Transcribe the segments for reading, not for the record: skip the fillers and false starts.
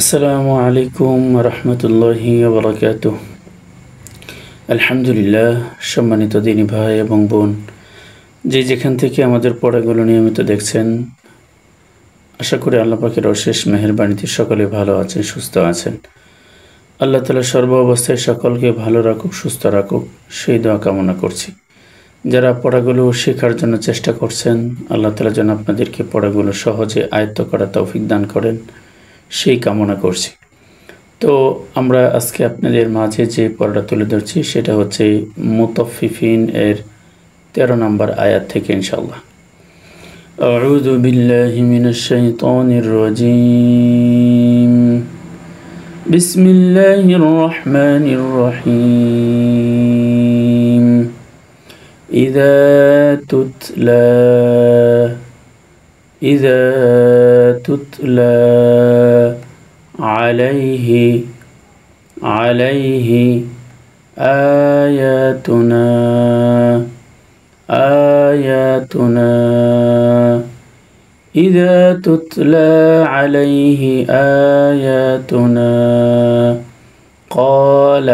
আসসালামু আলাইকুম রহমতুল্লাহি ওয়া বারাকাতুহু। আলহামদুলিল্লাহ, সম্মানিত দিনী ভাই এবং বোন, যেখান থেকে আমাদের পড়াগুলো নিয়মিত দেখছেন, আশা করি আল্লাহ পাকের অশেষ মেহেরবানিতে সকলে ভালো আছেন, সুস্থ আছেন। আল্লাহ তাআলা সর্ব অবস্থায় সকলকে ভালো রাখুক, সুস্থ রাখুক, সেই দোয়া কামনা করছি। যারা পড়াগুলো শেখার জন্য চেষ্টা করছেন, আল্লাহ তাআলা যেন আপনাদেরকে পড়াগুলো সহজে আয়ত্ত করার তৌফিক দান করেন, সেই কামনা করছি। তো আমরা আজকে আপনাদের মাঝে যে পড়াটা তুলে ধরছি সেটা হচ্ছে মুতাফফিফিন এর 13 নম্বর আয়াত থেকে ইনশাআল্লাহ। আউযু বিল্লাহি মিনাশ শাইতানির রাজীম। বিসমিল্লাহির রহমানির রহিম। ইযা তুতলা عليه آياتنا إذا تتلى عليه آياتنا قال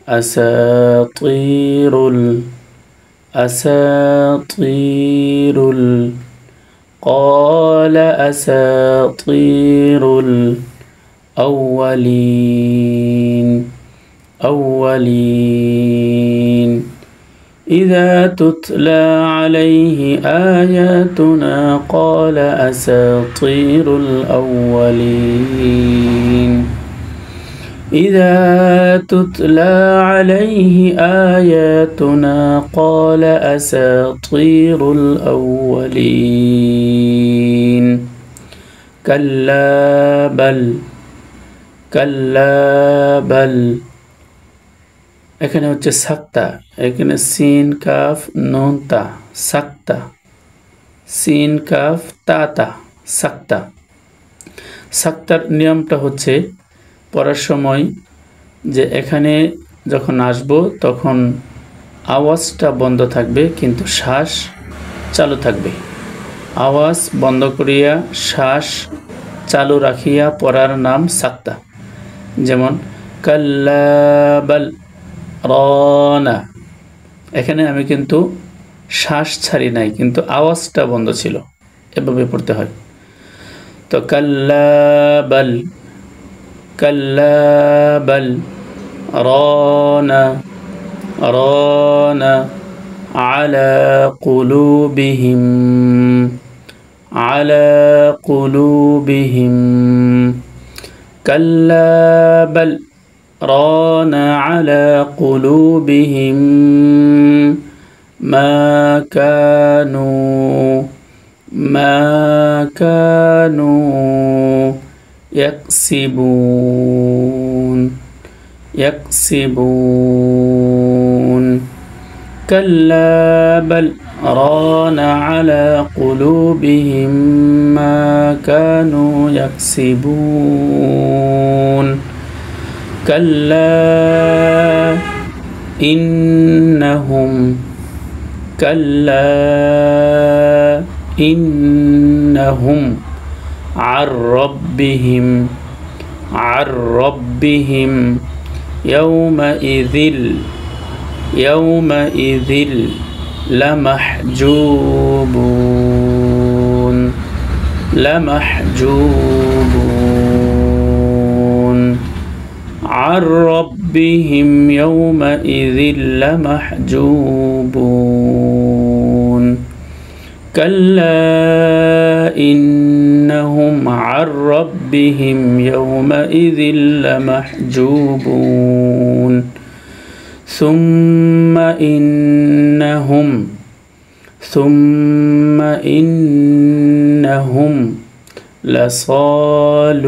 أساطير الأولين إذا تتلى عليه آياتنا قال أساطير الأولين إذا تتلى عليه آياتنا قال أساطير الأولين كلا بل এখানে হচ্ছে সাক্তা, এখানে সিন কাফ নুন তা, সাক্তা, সিন কাফ তা তা, সাক্তা। সাক্তার নিয়মটা হচ্ছে পড়ার সময় যে এখানে যখন আসবো তখন আওয়াজটা বন্ধ থাকবে কিন্তু শ্বাস চালু থাকবে। আওয়াজ বন্ধ করিয়া শ্বাস চালু রাখিয়া পড়ার নাম সাক্তা। যেমন কাল্লা বাল রানা, এখানে আমি কিন্তু শ্বাস ছাড়ি নাই কিন্তু আওয়াজটা বন্ধ ছিল, এভাবে পড়তে হয়। তো কাল্লা বাল রানা আলা কুলুবিহিম কাল্লা বাল রানা আলা কুলুবিহিম মা কানু يكسبون كلا بل ران على قلوبهم ما كانوا يكسبون كلا إنهم عن ربهم يومئذ لمحجوبون عن ربهم يومئذ لمحجوبون كلا إنهم عن ربهم يومئذ لمحجوبون ثم إنهم لصال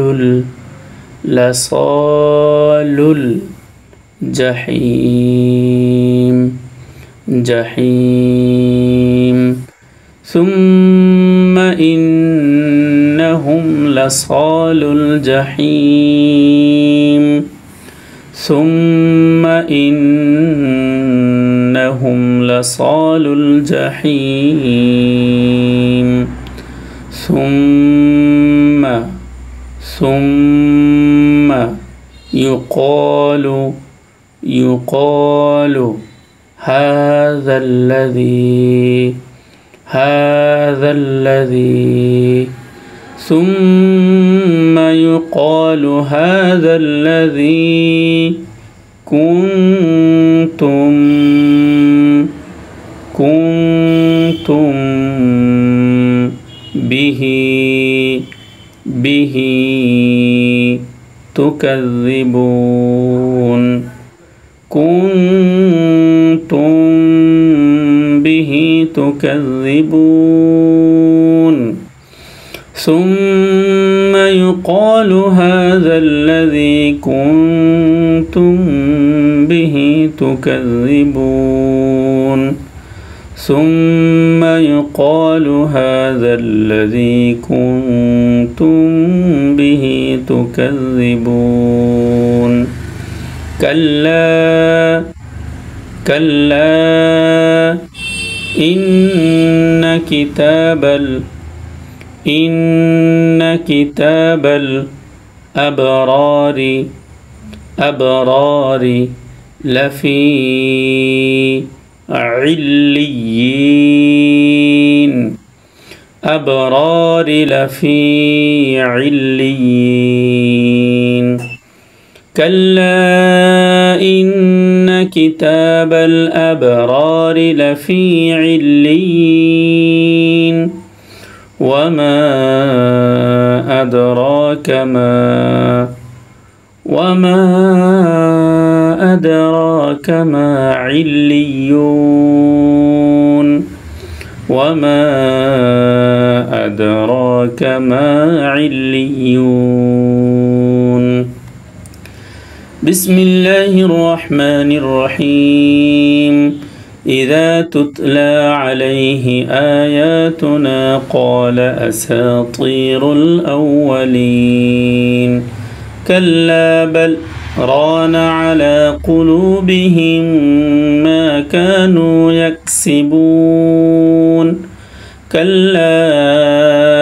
الجحيم ثم إنهم لصال الجحيم ثم إنهم لصال الجحيم ثم ثم يقال هذا الذي ثم يقال هذا الذي كنتم به تكذبون كنتم به تكذبون ثم يقال هذا الذي كنتم به تكذبون ثم يقال هذا الذي كنتم به تكذبون كلا إن كتاب الأبرار لفي عليين كلا إن كتاب الأبرار لفي عليين وما أدراك ما عليون وما أدراك ما عليون بسم الله الرحمن الرحيم إذا تتلى عليه آياتنا قال أساطير الأولين كلا بل ران على قلوبهم ما كانوا يكسبون كلا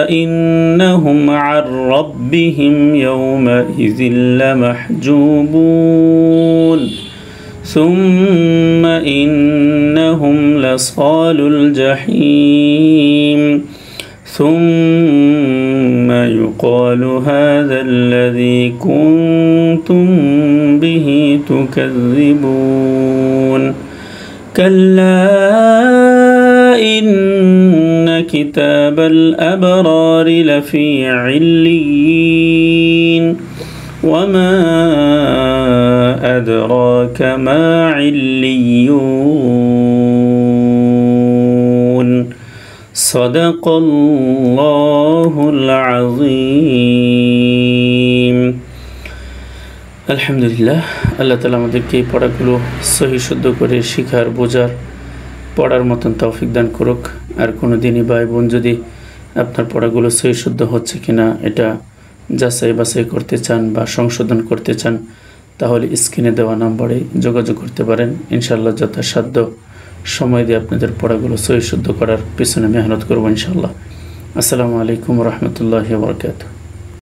إنهم عن ربهم يومئذ لمحجوبون ثم إنهم لصال الجحيم ثم يقال هذا الذي كنتم به تكذبون كلا إن كتاب الأبرار لفي عليين وما أدراك ما عليون صدق الله العظيم আলহামদুলিল্লাহ আল্লাহ তাআলা আমাদেরকে এই পড়াগুলো সহি শুদ্ধ করে শিখার বোঝার পড়ার মতন তৌফিক দান করুক। আর কোনো দিনই ভাই বোন যদি আপনার পড়াগুলো সহি শুদ্ধ হচ্ছে কিনা এটা যাচাই বাছাই করতে চান বা সংশোধন করতে চান তাহলে স্ক্রিনে দেওয়া নম্বরে যোগাযোগ করতে পারেন। ইনশাআল্লাহ যথাসাধ্য সময় দিয়ে আপনাদের পড়াগুলো সহি শুদ্ধ করার পিছনে মেহনত করব ইনশাআল্লাহ। আসসালামু আলাইকুম ওয়া রাহমাতুল্লাহি ওয়া বারাকাতুহু।